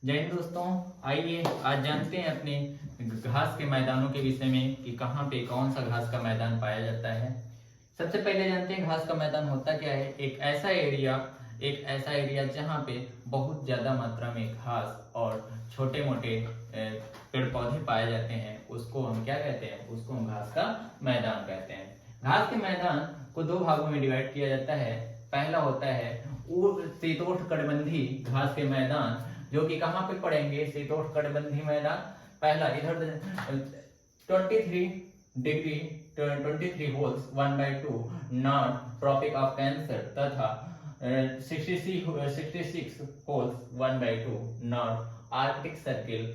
जय हिंद दोस्तों। आइए आज जानते हैं अपने घास के मैदानों के विषय में कि कहाँ पे कौन सा घास का मैदान पाया जाता है। सबसे पहले जानते हैं घास का मैदान होता क्या है। एक ऐसा एरिया जहाँ पे बहुत ज्यादा मात्रा में घास और छोटे मोटे पेड़ पौधे पाए जाते हैं, उसको हम क्या कहते हैं, उसको हम घास का मैदान कहते हैं। घास के मैदान को दो भागों में डिवाइड किया जाता है। पहला होता है शीतोष्ण कटिबंधीय घास के मैदान, जो कि कहाँ पे पड़ेंगे, शीतोष्ण कटिबंधीय मैदान। पहला इधर 23 होल्स 1/2 नॉर्थ ट्रॉपिक ऑफ कैंसर तथा 66 होल्स 1/2 नॉर्थ आर्कटिक सर्किल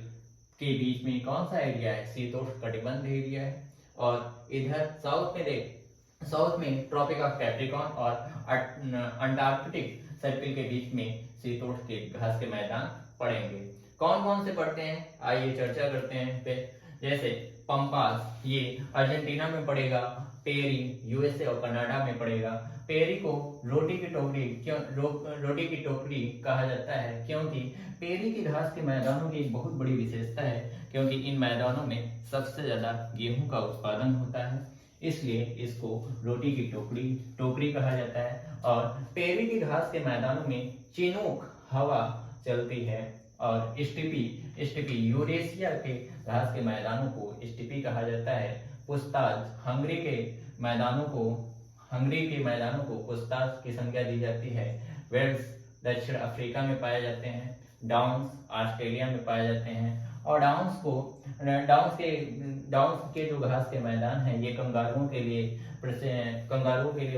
के बीच में कौन सा एरिया है, शीतोष्ण कटिबंधीय एरिया है। और इधर साउथ में ट्रॉपिक ऑफ कैप्रिकॉर्न और अंटार्कटिक सर्किल के बीच में शीतोष्ण के घास के मैदान पड़ेंगे। कौन कौन से पड़ते हैं, आइए चर्चा करते हैं पे। जैसे पंपास, ये अर्जेंटीना में पड़ेगा। पेरी यूएसए और कनाडा में पड़ेगा। पेरी को रोटी की टोकरी कहा जाता है, क्योंकि पेरी की घास के मैदानों की एक बहुत बड़ी विशेषता है, क्योंकि इन मैदानों में सबसे ज्यादा गेहूं का उत्पादन होता है, इसलिए इसको रोटी की टोकरी कहा जाता है। और पेरी की घास के मैदानों में चिनूक हवा चलती है। और स्टीपी यूरेशिया के घास के मैदानों को स्टीपी कहा जाता है। पुस्ताज हंगरी के मैदानों को पुस्ताज की संज्ञा दी जाती है। वेल्स दक्षिण अफ्रीका में पाए जाते हैं। डाउन्स ऑस्ट्रेलिया में पाए जाते हैं। और डाउन्स के जो घास के मैदान हैं, ये कंगारुओं के लिए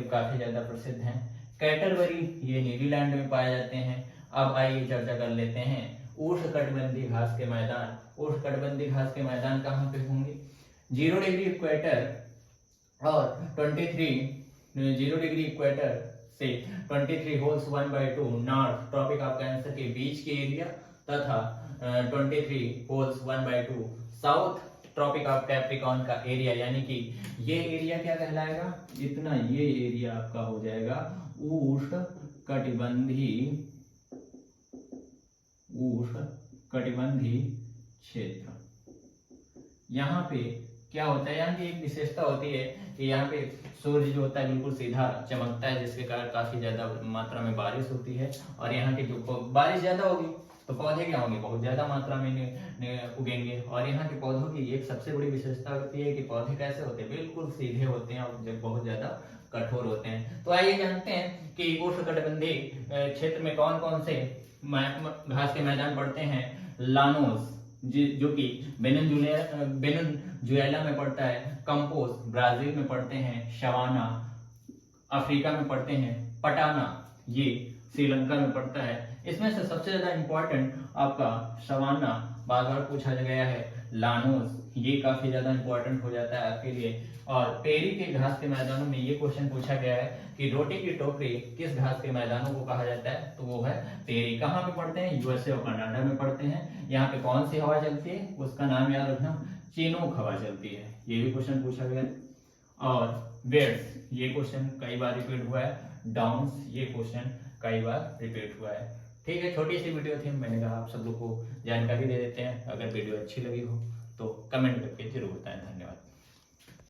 काफी ज्यादा प्रसिद्ध हैं। कैटरबरी ये न्यूजीलैंड में पाए जाते हैं। अब आइए चर्चा कर लेते हैं उष्णकटिबंधीय घास के मैदान। उष्णकटिबंधीय घास के मैदान कहाँ पे होंगे, 0 डिग्री इक्वेटर और 0 डिग्री इक्वेटर से 23 होल्स 1/2 नॉर्थ ट्रॉपिक ऑफ कैंसर के बीच के एरिया तथा 23 होल्स 1/2 साउथ ट्रॉपिक ऑफ कैप्रिकॉर्न का एरिया, यानी कि ये एरिया क्या कहलाएगा, इतना ये एरिया आपका हो जाएगा उष्णकटिबंधीय क्षेत्र। यहाँ पे क्या होता है, यहाँ की एक विशेषता होती है कि यहाँ पे सूर्य जो होता है बिल्कुल सीधा चमकता है, जिसके कारण काफी ज्यादा मात्रा में बारिश होती है। और यहाँ की जो बारिश ज्यादा होगी तो पौधे क्या होंगे, बहुत ज्यादा मात्रा में उगेंगे। और यहाँ के पौधों की एक सबसे बड़ी विशेषता होती है कि पौधे कैसे होते हैं, बिल्कुल सीधे होते हैं और बहुत ज्यादा कठोर होते हैं। तो आइए जानते हैं कि उष्णकटिबंधीय क्षेत्र में कौन कौन से घास के मैदान पड़ते हैं। लानोस जो कि वेनेजुएला में पड़ता है। कंपोस ब्राजील में पड़ते हैं। शवाना अफ्रीका में पड़ते हैं। पटाना ये श्रीलंका में पड़ता है। इसमें से सबसे ज्यादा इंपॉर्टेंट आपका शवाना बार बार पूछा गया है। लानोस ये काफी ज्यादा इंपॉर्टेंट हो जाता है आपके लिए। और पेरी के घास के मैदानों में ये क्वेश्चन पूछा गया है कि रोटी की टोकरी किस घास के मैदानों को कहा जाता है, तो वो है पेरी। कहाँ पे पड़ते हैं, यूएसए और कनाडा में पड़ते हैं। यहाँ पे कौन सी हवा चलती है, उसका नाम याद रखना, चिनूक हवा चलती है, ये भी क्वेश्चन पूछा गया है। और वेट्स ये क्वेश्चन कई बार रिपीट हुआ है। डाउन्स ये क्वेश्चन कई बार रिपीट हुआ है। ठीक है, छोटी सी वीडियो थी, मैंने कहा आप सब लोग को जानकारी दे देते हैं। अगर वीडियो अच्छी लगी हो तो कमेंट करके जरूर बताएं। धन्यवाद।